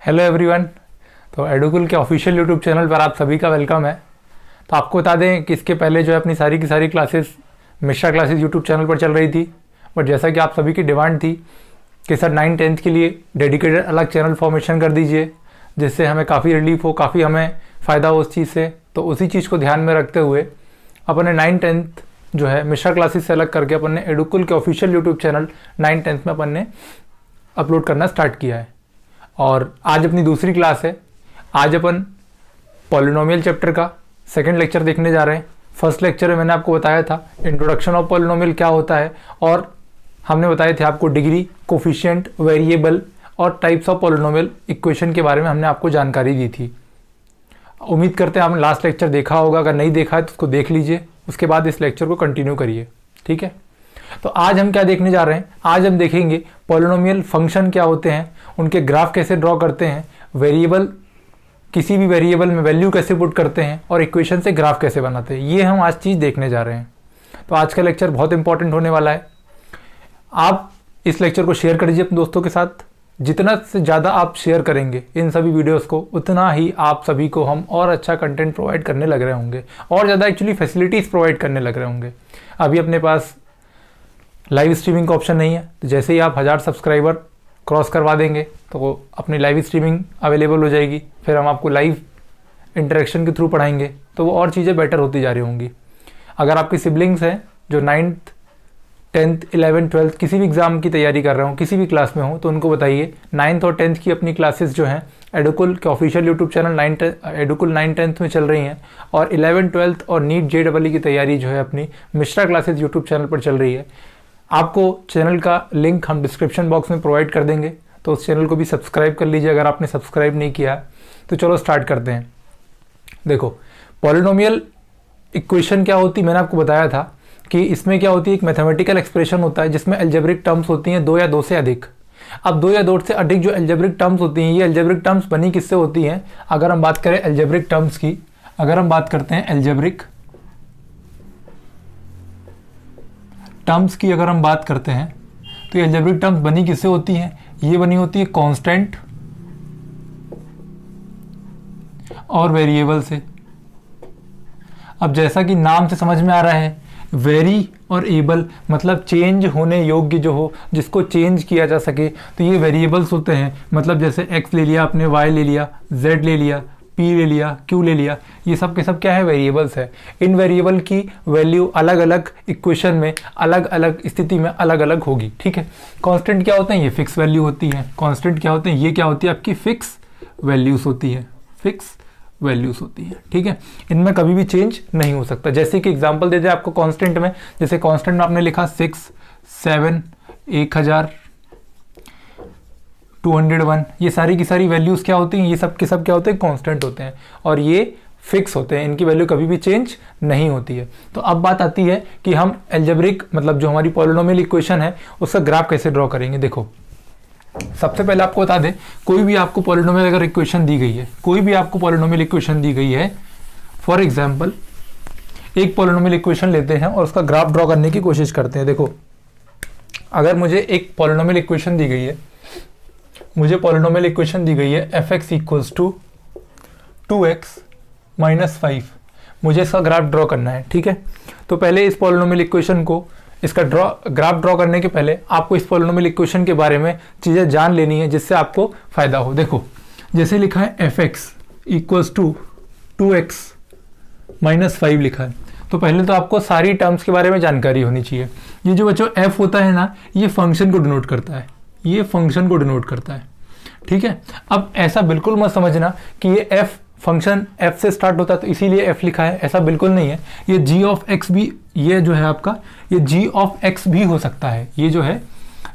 Hello everyone. तो एडुकुल के official YouTube channel पर आप सभी का वेलकम है। तो आपको बता दें कि इसके पहले जो है अपनी सारी की सारी classes Mishra classes YouTube channel पर चल रही थी, बट जैसा कि आप सभी की डिमांड थी कि सर 9th-10th के लिए डेडिकेटेड अलग चैनल फॉर्मेशन कर दीजिए जिससे हमें काफ़ी रिलीफ हो, काफ़ी हमें फ़ायदा हो उस चीज़ से। तो उसी चीज़ को ध्यान में रखते हुए अपन ने 9th-10th जो है मिश्रा क्लासेस से अलग करके अपन ने एडुकुल के ऑफिशियल यूट्यूब चैनल 9th-10th में अपन ने अपलोड करना स्टार्ट किया है। और आज अपनी दूसरी क्लास है। आज अपन पॉलिनोमियल चैप्टर का सेकंड लेक्चर देखने जा रहे हैं। फर्स्ट लेक्चर में मैंने आपको बताया था इंट्रोडक्शन ऑफ पॉलिनोमियल क्या होता है, और हमने बताए थे आपको डिग्री, कोफिशिएंट, वेरिएबल और टाइप्स ऑफ पॉलिनोमियल इक्वेशन के बारे में हमने आपको जानकारी दी थी। उम्मीद करते हैं आपने लास्ट लेक्चर देखा होगा, अगर नहीं देखा है तो उसको देख लीजिए, उसके बाद इस लेक्चर को कंटिन्यू करिए, ठीक है। तो आज हम क्या देखने जा रहे हैं, आज हम देखेंगे पॉलिनोमियल फंक्शन क्या होते हैं, उनके ग्राफ कैसे ड्रॉ करते हैं, वेरिएबल, किसी भी वेरिएबल में वैल्यू कैसे पुट करते हैं, और इक्वेशन से ग्राफ कैसे बनाते हैं। ये हम आज चीज़ देखने जा रहे हैं। तो आज का लेक्चर बहुत इंपॉर्टेंट होने वाला है। आप इस लेक्चर को शेयर कर दीजिए अपने दोस्तों के साथ। जितना से ज़्यादा आप शेयर करेंगे इन सभी वीडियोस को, उतना ही आप सभी को हम और अच्छा कंटेंट प्रोवाइड करने लग रहे होंगे, और ज़्यादा एक्चुअली फैसिलिटीज़ प्रोवाइड करने लग रहे होंगे। अभी अपने पास लाइव स्ट्रीमिंग का ऑप्शन नहीं है, तो जैसे ही आप 1000 सब्सक्राइबर क्रॉस करवा देंगे तो अपनी लाइव स्ट्रीमिंग अवेलेबल हो जाएगी। फिर हम आपको लाइव इंटरेक्शन के थ्रू पढ़ाएंगे, तो वो और चीज़ें बेटर होती जा रही होंगी। अगर आपके सिबलिंग्स हैं जो 9th, 10th, 11th, 12th किसी भी एग्ज़ाम की तैयारी कर रहे हो, किसी भी क्लास में हो, तो उनको बताइए 9th और 10th की अपनी क्लासेस जो हैं एडुकुल के ऑफिशियल यूट्यूब चैनल एडुकुल 9th-10th में चल रही हैं, और 11th, 12th और नीट JEE की तैयारी जो है अपनी मिश्रा क्लासेस यूट्यूब चैनल पर चल रही है। आपको चैनल का लिंक हम डिस्क्रिप्शन बॉक्स में प्रोवाइड कर देंगे, तो उस चैनल को भी सब्सक्राइब कर लीजिए अगर आपने सब्सक्राइब नहीं किया। तो चलो स्टार्ट करते हैं। देखो, पॉलिनोमियल इक्वेशन क्या होती, मैंने आपको बताया था कि इसमें क्या होती है, एक मैथमेटिकल एक्सप्रेशन होता है जिसमें एल्जेब्रिक टर्म्स होती हैं 2 या 2 से अधिक। अब 2 या 2 से अधिक जो एल्जेब्रिक टर्म्स होती हैं, ये एल्जेब्रिक टर्म्स बनी किससे होती हैं। अगर हम बात करें एल्जेब्रिक टर्म्स की, अगर हम बात करते हैं एल्जेब्रिक टर्म्स की, अगर हम बात करते हैं तो ये एल्जेब्रिक टर्म्स बनी किससे होती हैं, ये बनी होती है कांस्टेंट और वेरिएबल से। अब जैसा कि नाम से समझ में आ रहा है, वेरी और एबल मतलब चेंज होने योग्य जो हो, जिसको चेंज किया जा सके, तो ये वेरिएबल्स होते हैं। मतलब जैसे x ले लिया आपने, y ले लिया, z ले लिया, p ले लिया, q ले लिया, ये सब के सब क्या है, वेरिएबल्स है। इन वेरिएबल की वैल्यू अलग अलग इक्वेशन में अलग अलग स्थिति में अलग अलग होगी, ठीक है। कांस्टेंट क्या होते हैं, ये फिक्स वैल्यू होती है। कांस्टेंट क्या होते हैं, ये क्या होती है, आपकी फिक्स वैल्यूज होती है, फिक्स वैल्यूज होती है, ठीक है। इनमें कभी भी चेंज नहीं हो सकता। जैसे कि एग्जांपल दे दे आपको कांस्टेंट में, जैसे कांस्टेंट में आपने लिखा 6, 7, 1000, 201, ये सारी की सारी वैल्यूज क्या होती हैं, ये सब के सब क्या होते हैं, कांस्टेंट होते हैं, और ये फिक्स होते हैं, इनकी वैल्यू कभी भी चेंज नहीं होती है। तो अब बात आती है कि हम एल्जेब्रिक मतलब जो हमारी पॉलिनोमियल इक्वेशन है उसका ग्राफ कैसे ड्रॉ करेंगे। देखो, सबसे पहले आपको बता दें, कोई भी आपको पॉलिनोमियल अगर इक्वेशन दी गई है, कोई भी आपको पॉलिनोमियल इक्वेशन दी गई है, फॉर एग्जांपल एक पॉलिनोमियल इक्वेशन लेते हैं और उसका ग्राफ ड्रॉ करने की कोशिश करते हैं। देखो, अगर मुझे एक पॉलिनोमियल इक्वेशन दी गई है, मुझे पॉलिनोमियल इक्वेशन दी गई है fx equals to 2x minus 5, मुझे इसका ग्राफ ड्रॉ करना है, ठीक है। तो पहले इस पॉलिनोमियल इक्वेशन को, इसका ग्राफ ड्रॉ करने के पहले आपको इस पॉलिनोमियल इक्वेशन के बारे में चीज़ें जान लेनी है जिससे आपको फायदा हो। देखो, जैसे लिखा है fx equals to 2x minus 5 लिखा है, तो पहले तो आपको सारी टर्म्स के बारे में जानकारी होनी चाहिए। ये जो बच्चों f होता है ना, ये फंक्शन को डिनोट करता है, ये फंक्शन को डिनोट करता है, ठीक है। अब ऐसा बिल्कुल मत समझना कि ये f फंक्शन f से स्टार्ट होता है तो इसीलिए f लिखा है, ऐसा बिल्कुल नहीं है। ये g ऑफ x भी, ये जो है आपका, ये g ऑफ x भी हो सकता है, ये जो है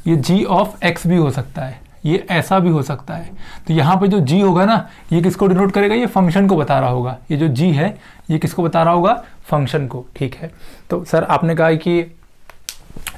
ये g ऑफ x भी हो सकता है, ये ऐसा भी हो सकता है। तो यहाँ पे जो g होगा ना, ये किसको डिनोट करेगा, ये फंक्शन को बता रहा होगा। ये जो g है ये किसको बता रहा होगा, फंक्शन को, ठीक है। तो सर आपने कहा कि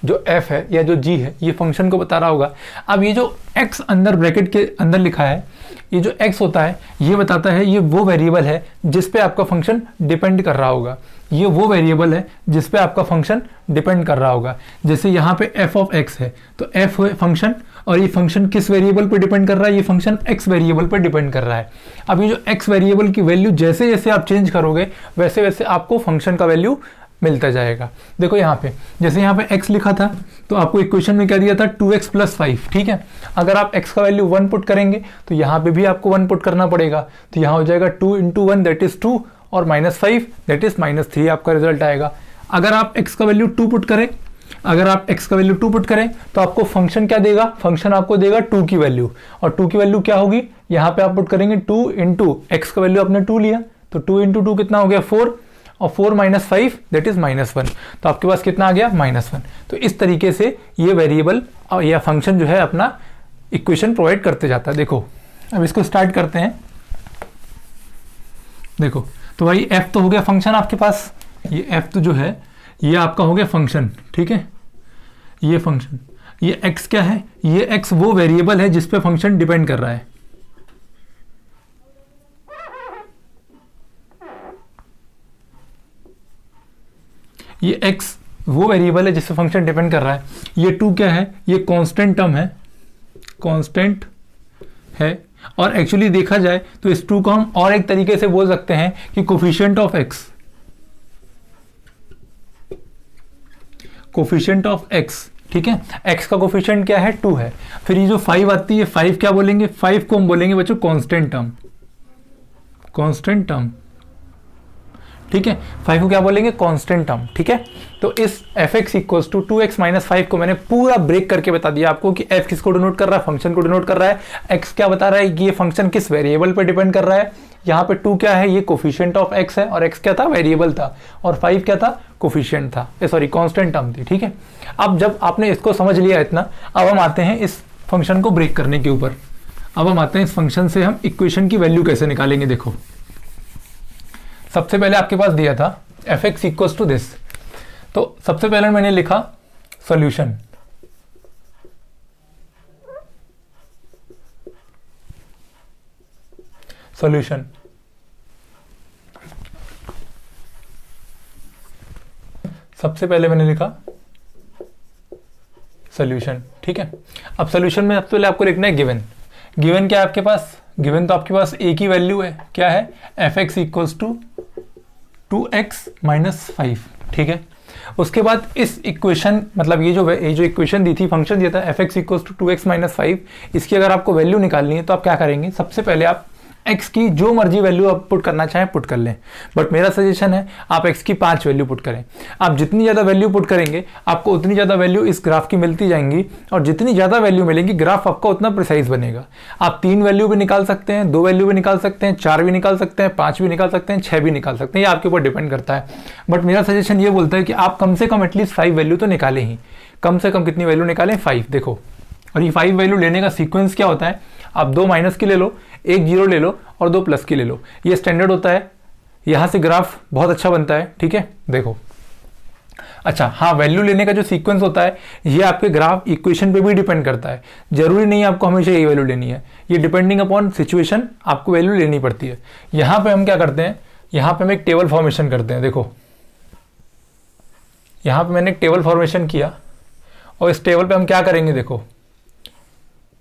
जो f है या जो g है ये फंक्शन को बता रहा होगा। अब ये जो x अंदर ब्रैकेट के अंदर लिखा है, ये जो x होता है ये बताता है ये वो वेरिएबल है जिस पे आपका फंक्शन डिपेंड कर रहा होगा, ये वो वेरिएबल है जिस पे आपका फंक्शन डिपेंड कर रहा होगा। जैसे यहाँ पे f ऑफ x है तो f है फंक्शन, और ये फंक्शन किस वेरिएबल पर डिपेंड कर रहा है, ये फंक्शन x वेरिएबल पर डिपेंड कर रहा है। अब ये जो x वेरिएबल की वैल्यू जैसे जैसे आप चेंज करोगे वैसे वैसे आपको फंक्शन का वैल्यू मिलता जाएगा। देखो यहाँ पे जैसे यहाँ पे x लिखा था तो आपको इक्वेशन में क्या दिया था 2x + 5, ठीक है। अगर आप x का वैल्यू 1 पुट करेंगे तो यहाँ पे भी आपको 1 पुट करना पड़ेगा, तो यहाँ हो जाएगा 2 × 1 दैट इज 2 और -5 दैट इज -3 आपका रिजल्ट आएगा। अगर आप x का वैल्यू 2 पुट करें, अगर आप x का वैल्यू 2 पुट करें तो आपको फंक्शन क्या देगा, फंक्शन आपको देगा 2 की वैल्यू, और 2 की वैल्यू क्या होगी, यहाँ पे आप पुट करेंगे 2 × x का वैल्यू आपने 2 लिया तो 2 × 2 कितना हो गया 4 और 4 - 5 दैट इज -1, तो आपके पास कितना आ गया -1। तो इस तरीके से ये वेरिएबल या फंक्शन जो है अपना इक्वेशन प्रोवाइड करते जाता है। देखो अब इसको स्टार्ट करते हैं। देखो तो भाई f तो हो गया फंक्शन आपके पास, ये f तो जो है ये आपका हो गया फंक्शन, ठीक है। ये फंक्शन, ये x क्या है, ये x वो वेरिएबल है जिस पे फंक्शन डिपेंड कर रहा है। ये x वो वेरिएबल है जिस पे फंक्शन डिपेंड कर रहा है। ये 2 क्या है, ये कांस्टेंट टर्म है, कांस्टेंट है। और एक्चुअली देखा जाए तो इस 2 को हम और एक तरीके से बोल सकते हैं कि coefficient of x, coefficient of x, ठीक है। x का कोफिशिएंट क्या है 2 है। फिर ये जो 5 आती है 5 क्या बोलेंगे, 5 को हम बोलेंगे बच्चों कांस्टेंट टर्म, कांस्टेंट टर्म, ठीक है। 5 को क्या बोलेंगे, कांस्टेंट टर्म, ठीक है। तो इस fx = 2x - 5 को मैंने पूरा ब्रेक करके बता दिया आपको कि f किसको डिनोट कर रहा है, फंक्शन को डिनोट कर रहा है। x क्या बता रहा है कि ये फंक्शन किस वेरिएबल पर डिपेंड कर रहा है। यहाँ पे 2 क्या है, ये कोफिशिएंट ऑफ x है, और x क्या था, वेरिएबल था, और 5 क्या था, कोफिशिएंट था, सॉरी कांस्टेंट टर्म थी, ठीक है। अब जब आपने इसको समझ लिया इतना, अब हम आते हैं इस फंक्शन को ब्रेक करने के ऊपर। अब हम आते हैं इस फंक्शन से हम इक्वेशन की वैल्यू कैसे निकालेंगे। देखो सबसे पहले आपके पास दिया था fx = दिस, तो सबसे पहले मैंने लिखा सॉल्यूशन, सॉल्यूशन, सबसे पहले मैंने लिखा सॉल्यूशन, ठीक है। अब सॉल्यूशन में सबसे पहले आपको लिखना है गिवन। गिवन क्या है आपके पास, गिवन तो आपके पास एक ही वैल्यू है, क्या है, fx = 2x - 5, ठीक है। उसके बाद इस इक्वेशन, मतलब ये जो इक्वेशन दी थी, फंक्शन दिया था fx = 2x - 5, इसकी अगर आपको वैल्यू निकालनी है तो आप क्या करेंगे, सबसे पहले आप x की जो मर्जी वैल्यू आप पुट करना चाहें पुट कर लें, बट मेरा सजेशन है आप x की 5 वैल्यू पुट करें। आप जितनी ज़्यादा वैल्यू पुट करेंगे आपको उतनी ज़्यादा वैल्यू इस ग्राफ की मिलती जाएंगी, और जितनी ज़्यादा वैल्यू मिलेगी ग्राफ आपका उतना प्रिसाइज बनेगा। आप 3 वैल्यू भी निकाल सकते हैं, 2 वैल्यू भी निकाल सकते हैं, 4 भी निकाल सकते हैं, 5 भी निकाल सकते हैं, 6 भी निकाल सकते हैं, ये आपके ऊपर डिपेंड करता है। बट मेरा सजेशन ये बोलता है कि आप कम से कम एटलीस्ट 5 वैल्यू तो निकालें ही, कम से कम कितनी वैल्यू निकालें, 5। देखो, और ये 5 वैल्यू लेने का सीक्वेंस क्या होता है, आप 2 माइनस की ले लो, 1 जीरो ले लो और 2 प्लस की ले लो, ये स्टैंडर्ड होता है। यहाँ से ग्राफ बहुत अच्छा बनता है, ठीक है। देखो अच्छा, हाँ, वैल्यू लेने का जो सीक्वेंस होता है ये आपके ग्राफ इक्वेशन पे भी डिपेंड करता है। जरूरी नहीं आपको हमेशा यही वैल्यू लेनी है, ये डिपेंडिंग अपॉन सिचुएशन आपको वैल्यू लेनी पड़ती है। यहाँ पे हम क्या करते हैं, यहाँ पे हम एक टेबल फॉर्मेशन करते हैं। देखो यहाँ पे मैंने एक टेबल फॉर्मेशन किया, और इस टेबल पे हम क्या करेंगे, देखो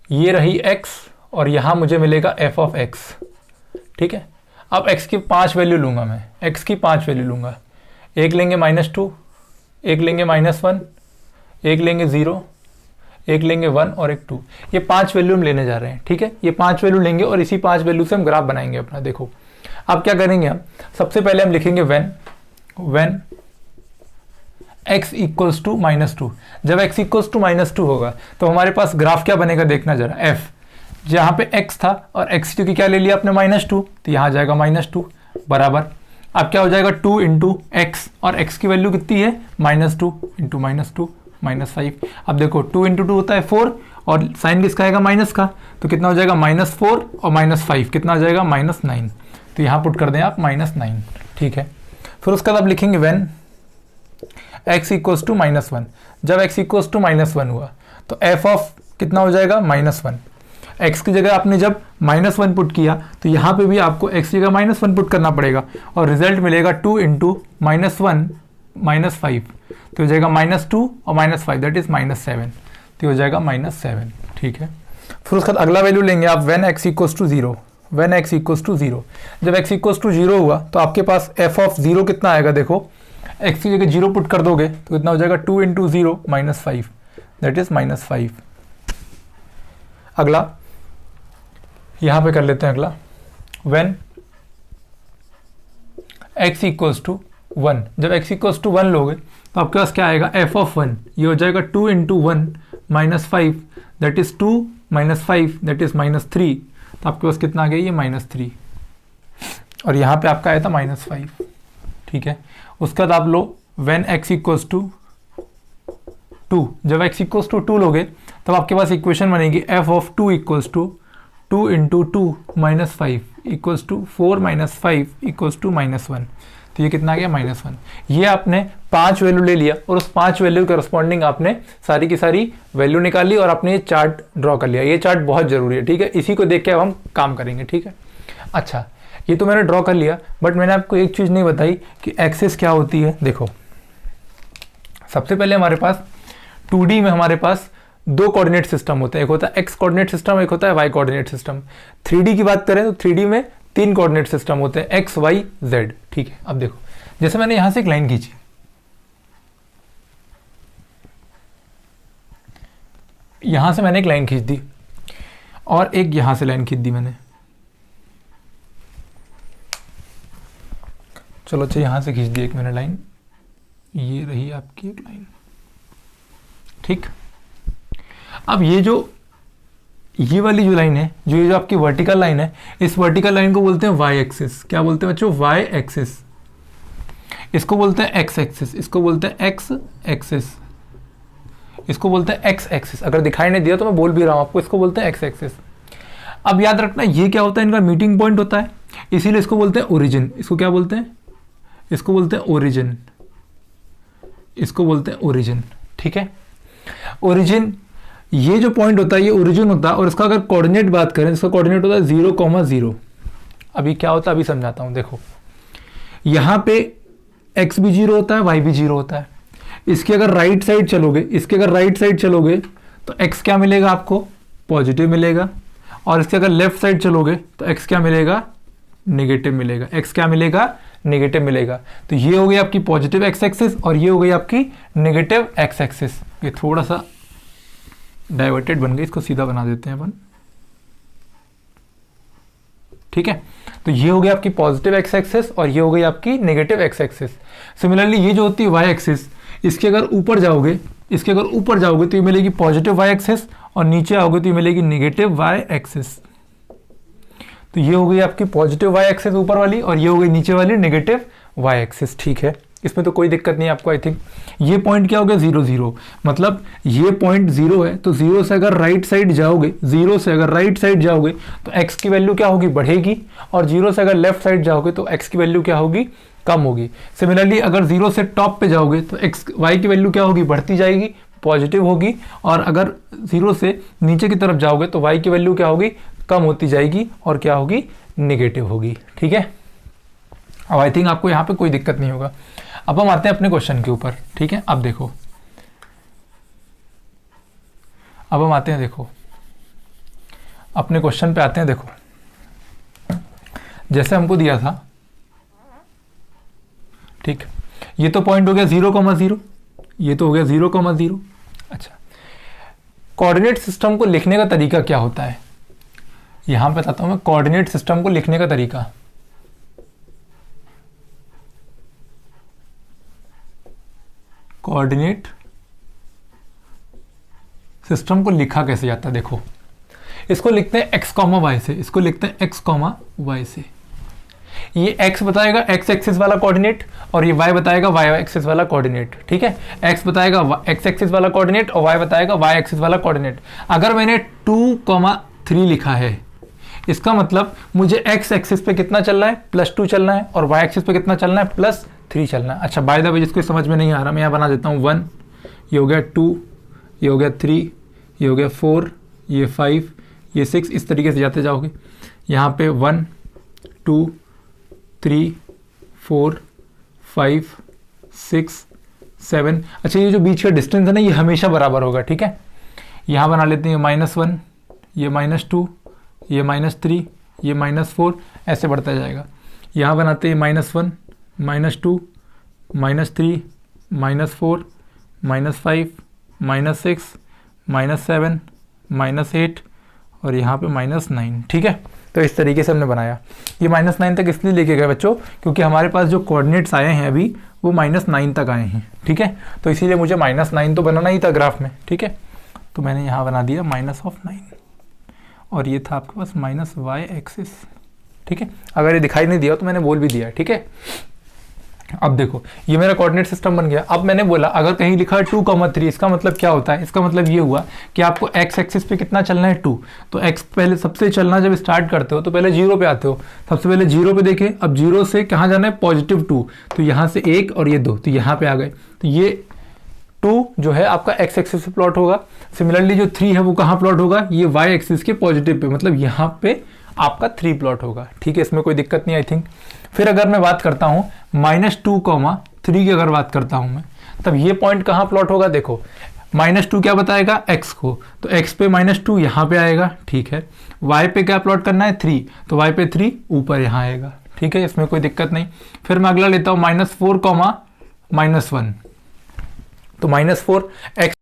ये रही x और यहाँ मुझे मिलेगा f(x), ठीक है। अब x की 5 वैल्यू लूंगा मैं, x की 5 वैल्यू लूंगा, एक लेंगे -2, एक लेंगे -1, एक लेंगे 0, एक लेंगे 1 और एक 2, ये 5 वैल्यू हम लेने जा रहे हैं, ठीक है। ये 5 वैल्यू लेंगे और इसी 5 वैल्यू से हम ग्राफ बनाएंगे अपना। देखो अब क्या करेंगे हम, सबसे पहले हम लिखेंगे व्हेन x = -2। जब x = -2 होगा तो हमारे पास ग्राफ क्या बनेगा, देखना जरा, f, जहाँ पे x था और x क्योंकि क्या ले लिया आपने -2, तो यहाँ आ जाएगा -2 बराबर। अब क्या हो जाएगा 2 × x, और x की वैल्यू कितनी है, -2 × -2 -5। अब देखो 2 × 2 होता है 4, और साइन किसका आएगा, माइनस का, तो कितना हो जाएगा -4 और -5 कितना हो जाएगा, -9। तो यहाँ पुट कर दें आप -9, ठीक है। फिर उसके बाद आप लिखेंगे व्हेन x = -1। जब x = -1 हुआ तो f ऑफ कितना हो जाएगा, -1। x की जगह आपने जब -1 पुट किया तो यहाँ पे भी आपको x की जगह -1 पुट करना पड़ेगा, और रिजल्ट मिलेगा 2 × -1 -5, तो हो जाएगा -2 और -5 दैट इज -7, तो हो जाएगा -7, ठीक है। फिर उसके बाद अगला वैल्यू लेंगे आप when x equals to 0, when x equals to 0। जब x इक्वल्स टू 0 हुआ तो आपके पास f ऑफ 0 कितना आएगा, देखो x की जगह 0 पुट कर दोगे तो कितना हो जाएगा 2 इंटू 0 -5, दैट इज -5। अगला यहाँ पे कर लेते हैं, अगला व्हेन x इक्वल्स टू 1। जब x इक्वल्स टू 1 लोगे तो आपके पास क्या आएगा, f ऑफ 1, ये हो जाएगा 2 into 1 -5, that is 2 -5 that is -3। तो आपके पास कितना आ गया, ये -3, और यहाँ पे आपका आया था -5, ठीक है। उसके बाद आप लो व्हेन x इक्वल्स टू 2। जब x इक्वल्स टू 2 लोगे तब आपके पास इक्वेशन बनेगी f of 2 equals to 2 into 2 -5 equals to 4 -5 equals to -1। तो ये कितना आ गया, -1। ये आपने 5 वैल्यू ले लिया और उस 5 वैल्यू करस्पॉन्डिंग आपने सारी की सारी वैल्यू निकाली और आपने ये चार्ट ड्रॉ कर लिया। ये चार्ट बहुत ज़रूरी है, ठीक है, इसी को देख के अब हम काम करेंगे, ठीक है। अच्छा, ये तो मैंने ड्रॉ कर लिया, बट मैंने आपको एक चीज़ नहीं बताई कि एक्सेस क्या होती है। देखो, सबसे पहले हमारे पास 2D में हमारे पास 2 कोऑर्डिनेट सिस्टम होते हैं, एक होता है एक्स कोऑर्डिनेट सिस्टम, एक होता है वाई कोऑर्डिनेट सिस्टम। 3D की बात करें तो 3D में 3 कोऑर्डिनेट सिस्टम होते हैं, एक्स वाई जेड, ठीक है। अब देखो, जैसे मैंने यहां से एक लाइन खींची, यहां से मैंने एक लाइन खींच दी और एक यहां से लाइन खींच दी मैंने, चलो अच्छा यहां से खींच दी एक मैंने लाइन, ये रही आपकी एक लाइन, ठीक। अब ये वाली जो लाइन है, ये जो आपकी वर्टिकल लाइन है, इस वर्टिकल लाइन को बोलते हैं वाई एक्सिस। क्या बोलते हैं बच्चों, वाई एक्सिस। इसको बोलते हैं एक्स एक्सिस, इसको बोलते हैं एक्स एक्सिस, इसको बोलते हैं एक्स एक्सिस। अगर दिखाई नहीं दिया तो मैं बोल भी रहा हूं आपको, इसको बोलते हैं एक्स एक्सिस। अब याद रखना, ये क्या होता है, इनका मीटिंग पॉइंट होता है, इसीलिए इसको बोलते हैं ओरिजिन। इसको क्या बोलते हैं, इसको बोलते हैं ओरिजिन, इसको बोलते हैं ओरिजिन, ठीक है। ओरिजिन, ये जो पॉइंट होता है ये ओरिजिन होता है, और इसका अगर कोऑर्डिनेट बात करें, इसका कोऑर्डिनेट होता है 0,0। अभी क्या होता है, अभी समझाता हूं। देखो, यहां पे x भी 0 होता है, y भी 0 होता है। इसकी अगर राइट साइड चलोगे, इसके अगर राइट साइड चलोगे तो x क्या मिलेगा आपको, पॉजिटिव मिलेगा, और इसके अगर लेफ्ट साइड चलोगे तो x क्या मिलेगा, नेगेटिव मिलेगा। x क्या मिलेगा, नेगेटिव मिलेगा। तो ये हो गई आपकी पॉजिटिव x एक्सिस और ये हो गई आपकी नेगेटिव x एक्सिस। ये थोड़ा सा डाइवर्टेड बन गई, इसको सीधा बना देते हैं अपन, ठीक है। तो ये हो गई आपकी पॉजिटिव x एक्सिस और ये हो गई आपकी नेगेटिव x एक्सिस। सिमिलरली ये जो होती है y एक्सिस, इसके अगर ऊपर जाओगे, इसके अगर ऊपर जाओगे तो ये मिलेगी पॉजिटिव y एक्सिस, और नीचे आओगे तो ये मिलेगी नेगेटिव y एक्सिस। तो ये हो गई आपकी पॉजिटिव y एक्सिस ऊपर वाली, और ये हो गई नीचे वाली नेगेटिव y एक्सिस, ठीक है। इसमें तो कोई दिक्कत नहीं है आपको, आई थिंक। ये पॉइंट क्या हो गया, 0 0, मतलब ये पॉइंट 0 है, तो 0 से अगर राइट साइड जाओगे, 0 से अगर राइट साइड जाओगे तो x की वैल्यू क्या होगी, बढ़ेगी, और 0 से अगर लेफ्ट साइड जाओगे तो x की वैल्यू क्या होगी, कम होगी। सिमिलरली अगर 0 से टॉप पे जाओगे तो y की वैल्यू क्या होगी, बढ़ती जाएगी, पॉजिटिव होगी, और अगर 0 से नीचे की तरफ जाओगे तो y की वैल्यू क्या होगी, कम होती जाएगी, और क्या होगी, नेगेटिव होगी, ठीक है। अब आई थिंक आपको यहाँ पे कोई दिक्कत नहीं होगा। अब हम आते हैं अपने क्वेश्चन के ऊपर, ठीक है। अब देखो, अब हम आते हैं, देखो अपने क्वेश्चन पे आते हैं। देखो, जैसे हमको दिया था, ठीक, ये तो पॉइंट हो गया 0,0, ये तो हो गया 0,0। अच्छा, कोऑर्डिनेट सिस्टम को लिखने का तरीका क्या होता है, यहां पे बताता हूं मैं। कोऑर्डिनेट सिस्टम को लिखने का तरीका, कोऑर्डिनेट सिस्टम को लिखा कैसे जाता है, देखो इसको लिखते हैं x, y से, इसको लिखते हैं x, y से। ये x बताएगा x एक्सिस वाला कोऑर्डिनेट, और ये y बताएगा y एक्सिस वाला कोऑर्डिनेट, ठीक है। x बताएगा x एक्सिस वाला कोऑर्डिनेट और y बताएगा y एक्सिस वाला कोऑर्डिनेट। अगर मैंने 2,3 लिखा है, इसका मतलब मुझे x एक्सिस पे कितना चलना है, +2 चलना है, और y एक्सिस पे कितना चलना है, +3 चलना है। अच्छा, बाय द वे जिसको समझ में नहीं आ रहा, मैं यहाँ बना देता हूँ 1, ये हो गया 2, ये हो गया 3, ये हो गया 4, ये 5, ये 6, इस तरीके से जाते जाओगे। यहाँ पे 1 2 3 4 5 6 7। अच्छा, ये जो बीच का डिस्टेंस है ना, ये हमेशा बराबर होगा, ठीक है। यहाँ बना लेते हैं -1, ये -2, ये -3, ये -4, ऐसे बढ़ता जाएगा। यहाँ बनाते हैं -1, -2, -3, -4, -5, -6, -7, -8 और यहाँ पे -9। ठीक है, तो इस तरीके से हमने बनाया। ये -9 तक इसलिए लेके गए बच्चों क्योंकि हमारे पास जो कोऑर्डिनेट्स आए हैं अभी वो -9 तक आए हैं। ठीक है, तो इसीलिए मुझे -9 तो बनाना ही था ग्राफ में। ठीक है, तो मैंने यहाँ बना दिया -9 और ये था आपके पास -y एक्सिस। ठीक है, अगर ये दिखाई नहीं दिया तो मैंने बोल भी दिया। ठीक है, अब देखो ये मेरा कोऑर्डिनेट सिस्टम बन गया। अब मैंने बोला अगर कहीं लिखा है 2,3, इसका मतलब क्या होता है? इसका मतलब ये हुआ कि आपको x एक्सिस पे कितना चलना है 2। तो x पहले सबसे चलना जब स्टार्ट करते हो तो पहले 0 पे आते हो। सबसे पहले 0 पे देखें, अब 0 से कहाँ जाना है? +2। तो यहाँ से 1 और ये 2, तो यहाँ पे आ गए। तो ये 2 जो है आपका x एक्सिस पे प्लॉट होगा। सिमिलरली जो 3 है वो कहाँ प्लॉट होगा? ये y एक्सिस के पॉजिटिव पे, मतलब यहाँ पे आपका 3 प्लॉट होगा। ठीक है, इसमें कोई दिक्कत नहीं आई थिंक। फिर अगर मैं बात करता हूँ -2,3 की अगर बात करता हूँ मैं, तब ये पॉइंट कहाँ प्लॉट होगा? देखो -2 क्या बताएगा? x को, तो x पे -2 यहाँ पे आएगा। ठीक है, y पे क्या प्लॉट करना है? 3, तो y पे 3 ऊपर यहाँ आएगा। ठीक है, इसमें कोई दिक्कत नहीं। फिर मैं अगला लेता हूँ -4, -1, तो -4 x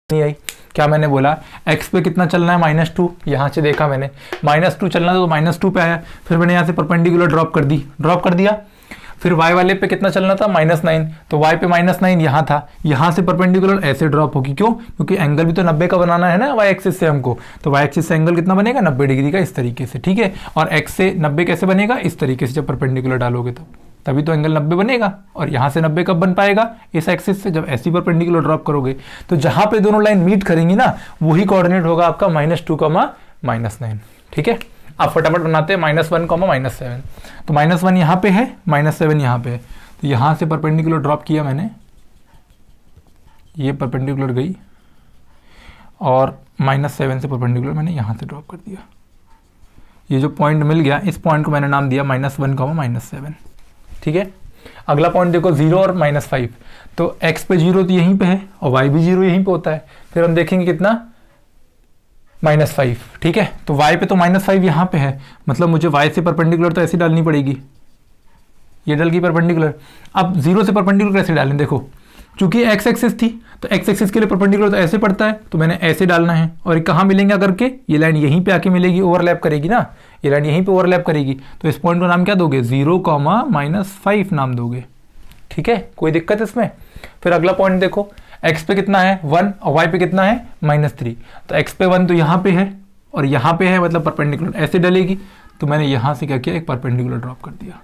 नहीं आई। क्या मैंने बोला? x पे कितना चलना है? -2। यहाँ से देखा मैंने -2 चलना था तो -2 पे आया। फिर मैंने यहाँ से परपेंडिकुलर ड्रॉप कर दिया। फिर y वाले पे कितना चलना था? -9, तो y पे -9 यहाँ था। यहाँ से परपेंडिकुलर ऐसे ड्रॉप होगी। क्यों? क्योंकि एंगल भी तो 90 का बनाना है ना y एक्सिस से हमको। तो y एक्सिस से एंगल कितना बनेगा? 90 डिग्री का, इस तरीके से। ठीक है, और x से 90 कैसे बनेगा? इस तरीके से, जब परपेंडिकुलर डालोगे तभी तो एंगल 90 बनेगा। और यहाँ से 90 कब बन पाएगा? इस एक्सिस से, जब ऐसी परपेंडिकुलर ड्रॉप करोगे। तो जहाँ पे दोनों लाइन मीट करेंगी ना, वही कोऑर्डिनेट होगा आपका -2, -9। ठीक है, आप फटाफट बनाते हैं -1, -7। तो -1 यहाँ पे है, -7 यहाँ पे है। तो यहाँ से परपेंडिकुलर ड्रॉप किया मैंने, ये परपेंडिकुलर गई और -7 से परपेंडिकुलर मैंने यहाँ से ड्रॉप कर दिया। ये जो पॉइंट मिल गया, इस पॉइंट को मैंने नाम दिया -1, -7। ठीक है, अगला पॉइंट देखो 0 और -5, तो x पे 0 तो यहीं पे है और y भी 0 यहीं पे होता है। फिर हम देखेंगे कितना, -5। ठीक है, तो y पे तो -5 यहाँ पे है, मतलब मुझे y से परपेंडिकुलर तो ऐसे डालनी पड़ेगी, ये डल गई परपेंडिकुलर। अब 0 से परपेंडिकुलर कैसे डालें, देखो चूंकि x एक्सिस थी तो x एक्सिस के लिए परपेंडिकुलर तो ऐसे पड़ता है, तो मैंने ऐसे डालना है। और ये कहाँ मिलेंगे आकर के, ये लाइन यहीं पे आके मिलेगी, ओवरलैप करेगी ना, ये लाइन यहीं पे ओवरलैप करेगी। तो इस पॉइंट का नाम क्या दोगे, 0, -5 नाम दोगे। ठीक है, कोई दिक्कत इसमें। फिर अगला पॉइंट देखो, x पे कितना है 1 और y पे कितना है -3, तो x पे 1 तो यहाँ पे है और यहाँ पे है, मतलब परपेंडिकुलर ऐसे डलेगी। तो मैंने यहाँ से क्या किया, एक परपेंडिकुलर ड्रॉप कर दिया,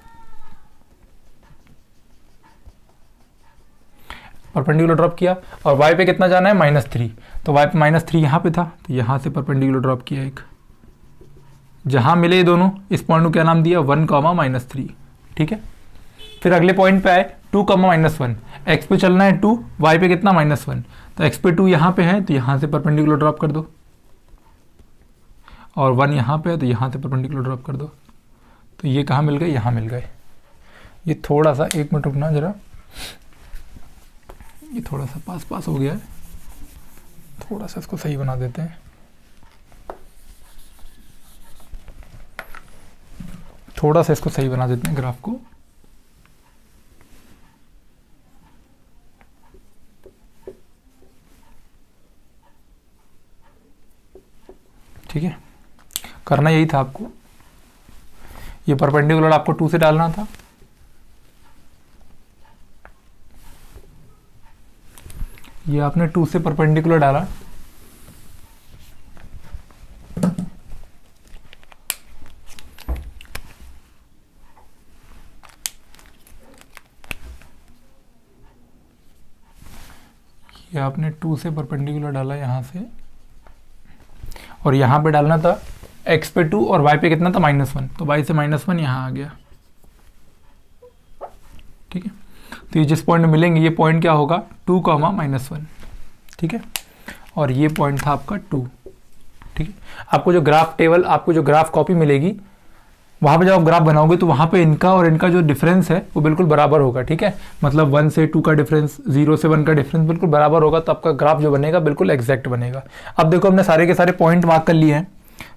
परपेंडिकुलर ड्रॉप किया। और y पे कितना जाना है, -3, तो y पे -3 यहाँ पे था, तो यहाँ से परपेंडिकुलर ड्रॉप किया एक, जहाँ मिले दोनों, इस पॉइंट को क्या नाम दिया, 1, -3। ठीक है, फिर अगले पॉइंट पे आए 2, -1, x पे चलना है 2, y पे कितना -1, तो x पे 2 यहाँ पे है, तो यहाँ से परपेंडिकुलर ड्रॉप कर दो, और 1 यहाँ पे है, तो यहाँ से परपेंडिकुलर ड्रॉप कर दो। तो ये कहाँ मिल गए, यहाँ मिल गए। ये थोड़ा सा, 1 मिनट रुकना जरा, ये थोड़ा सा पास हो गया है, थोड़ा सा इसको सही बना देते हैं, थोड़ा सा इसको सही बना देते हैं ग्राफ को। ठीक है, करना यही था आपको, ये परपेंडिकुलर आपको 2 से डालना था, ये आपने 2 से परपेंडिकुलर डाला, ये आपने 2 से परपेंडिकुलर डाला यहाँ से, और यहाँ पे डालना था x पे 2 और y पे कितना था, -1, तो y से -1 यहाँ आ गया। ठीक है, तो ये जिस पॉइंट में मिलेंगे, ये पॉइंट क्या होगा, 2, -1। ठीक है, और ये पॉइंट था आपका 2। ठीक है, आपको जो ग्राफ टेबल, आपको जो ग्राफ कॉपी मिलेगी, वहाँ पे जब आप ग्राफ बनाओगे तो वहाँ पे इनका और इनका जो डिफरेंस है वो बिल्कुल बराबर होगा। ठीक है, मतलब 1 से 2 का डिफरेंस, 0 से 1 का डिफरेंस बिल्कुल बराबर होगा, तो आपका ग्राफ जो बनेगा बिल्कुल एग्जैक्ट बनेगा। अब देखो, हमने सारे के सारे पॉइंट मार्क कर लिए हैं,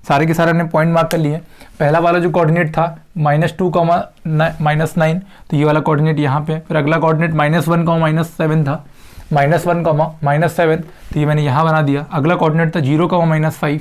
सारे के सारे हमने पॉइंट मार्क कर लिए हैं। पहला वाला जो कोऑर्डिनेट था -2, -9, तो ये वाला कोऑर्डिनेट यहाँ पे। फिर अगला कोऑर्डिनेट -1, -7 था, -1, -7, तो ये मैंने यहाँ बना दिया। अगला कोऑर्डिनेट था 0, -5,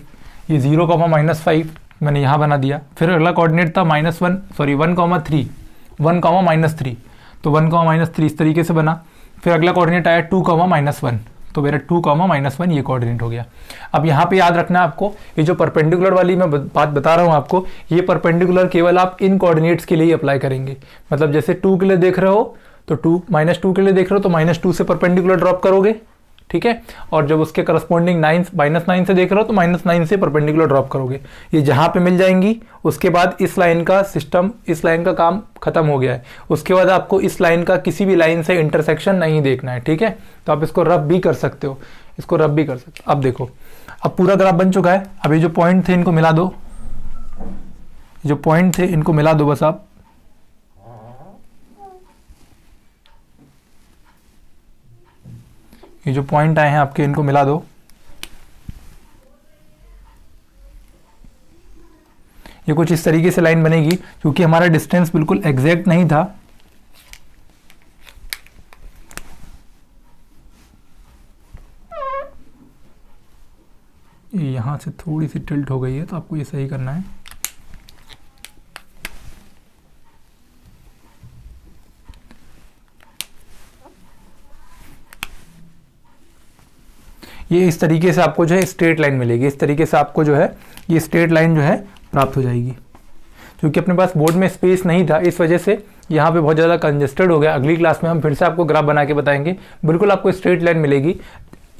ये 0, -5 मैंने यहाँ बना दिया। फिर अगला कोऑर्डिनेट था 1, 3, 1, -3, तो 1, -3 इस तरीके से बना। फिर अगला कोऑर्डिनेट आया 2, -1, तो मेरा 2, -1 ये कोऑर्डिनेट हो गया। अब यहाँ पे याद रखना आपको, ये जो परपेंडिकुलर वाली मैं बात बता रहा हूँ आपको, ये परपेंडिकुलर केवल आप इन कोऑर्डिनेट्स के लिए अप्लाई करेंगे। मतलब जैसे 2 के लिए देख रहे हो तो -2 के लिए देख रहे हो तो -2 से परपेंडिकुलर ड्रॉप करोगे। ठीक है, और जब उसके करस्पॉन्डिंग -9 से देख रहे हो तो -9 से परपेंडिकुलर ड्रॉप करोगे। ये जहाँ पे मिल जाएंगी, उसके बाद इस लाइन का सिस्टम, इस लाइन का काम खत्म हो गया है। उसके बाद आपको इस लाइन का किसी भी लाइन से इंटरसेक्शन नहीं देखना है। ठीक है, तो आप इसको रफ भी कर सकते हो, इसको रफ भी कर सकते हो। अब देखो, अब पूरा ग्राफ बन चुका है। अब ये जो पॉइंट थे इनको मिला दो, जो पॉइंट थे इनको मिला दो बस आप। ये जो पॉइंट आए हैं आपके, इनको मिला दो। ये कुछ इस तरीके से लाइन बनेगी, क्योंकि हमारा डिस्टेंस बिल्कुल एग्जैक्ट नहीं था। ये यहां से थोड़ी सी टिल्ट हो गई है, तो आपको ये सही करना है। ये इस तरीके से आपको जो है स्ट्रेट लाइन मिलेगी, इस तरीके से आपको जो है ये स्ट्रेट लाइन जो है प्राप्त हो जाएगी। क्योंकि अपने पास बोर्ड में स्पेस नहीं था, इस वजह से यहाँ पे बहुत ज़्यादा कंजेस्टेड हो गया। अगली क्लास में हम फिर से आपको ग्राफ बना के बताएंगे, बिल्कुल आपको स्ट्रेट लाइन मिलेगी।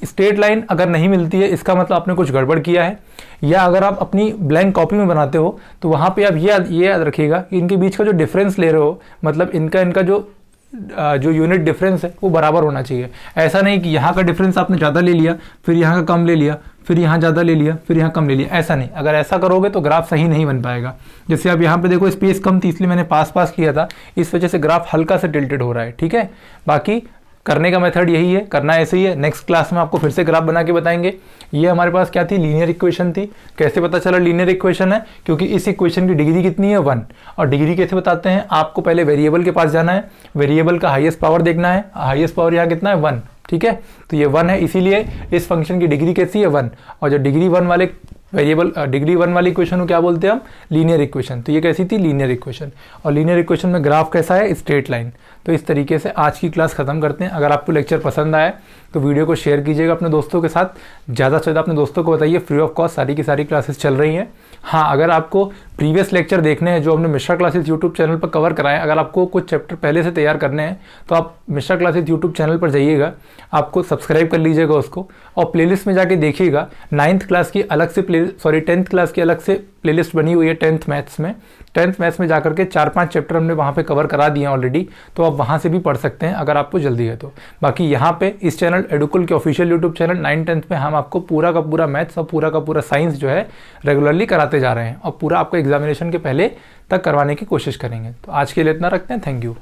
स्ट्रेट लाइन अगर नहीं मिलती है, इसका मतलब आपने कुछ गड़बड़ किया है, या अगर आप अपनी ब्लैंक कॉपी में बनाते हो तो वहाँ पे आप ये याद रखिएगा कि इनके बीच का जो डिफरेंस ले रहे हो, मतलब इनका जो जो यूनिट डिफरेंस है वो बराबर होना चाहिए। ऐसा नहीं कि यहाँ का डिफरेंस आपने ज़्यादा ले लिया, फिर यहाँ का कम ले लिया, फिर यहाँ ज़्यादा ले लिया, फिर यहाँ कम ले लिया, ऐसा नहीं। अगर ऐसा करोगे तो ग्राफ सही नहीं बन पाएगा। जैसे आप यहाँ पे देखो स्पेस कम थी इसलिए मैंने पास पास किया था, इस वजह से ग्राफ हल्का से टिल्टेड हो रहा है, ठीक है। बाकी करने का मेथड यही है, करना ऐसे ही है। नेक्स्ट क्लास में आपको फिर से ग्राफ बना के बताएंगे। ये हमारे पास क्या थी, लीनियर इक्वेशन थी। कैसे पता चला लीनियर इक्वेशन है, क्योंकि इस इक्वेशन की डिग्री कितनी है 1। और डिग्री कैसे बताते हैं, आपको पहले वेरिएबल के पास जाना है, वेरिएबल का हाईएस्ट पावर देखना है, हाईएस्ट पावर यहाँ कितना है 1, ठीक है। तो ये 1 है, इसीलिए इस फंक्शन की डिग्री कैसी है 1। और जो डिग्री 1 वाले वेरिएबल डिग्री 1 वाली इक्वेशन को क्या बोलते हैं हम, लीनियर इक्वेशन। तो ये कैसी थी, लीनियर इक्वेशन। और लीनियर इक्वेशन में ग्राफ कैसा है, स्ट्रेट लाइन। तो इस तरीके से आज की क्लास खत्म करते हैं। अगर आपको लेक्चर पसंद आया तो वीडियो को शेयर कीजिएगा अपने दोस्तों के साथ, ज़्यादा से ज़्यादा अपने दोस्तों को बताइए। फ्री ऑफ कॉस्ट सारी की सारी क्लासेस चल रही हैं। हाँ, अगर आपको प्रीवियस लेक्चर देखने हैं जो हमने मिश्रा क्लासेस यूट्यूब चैनल पर कवर कराए, अगर आपको कुछ चैप्टर पहले से तैयार करने हैं तो आप मिश्रा क्लासेस यूट्यूब चैनल पर जाइएगा, आपको सब्सक्राइब कर लीजिएगा उसको, और प्लेलिस्ट में जाके देखिएगा। 9th क्लास की अलग से 10th क्लास की अलग से प्लेलिस्ट बनी हुई है 10th मैथ्स में। 10th मैथ्स में जाकर के 4-5 चैप्टर हमने वहाँ पे कवर करा दिए हैं ऑलरेडी, तो आप वहाँ से भी पढ़ सकते हैं अगर आपको जल्दी है तो। बाकी यहाँ पे इस चैनल एडुकुल के ऑफिशियल यूट्यूब चैनल 9th-10th में हम आपको पूरा का पूरा मैथ्स और पूरा का पूरा साइंस जो है रेगुलरली कराते जा रहे हैं, और पूरा आपको एग्जामिनेशन के पहले तक करवाने की कोशिश करेंगे। तो आज के लिए इतना रखते हैं, थैंक यू।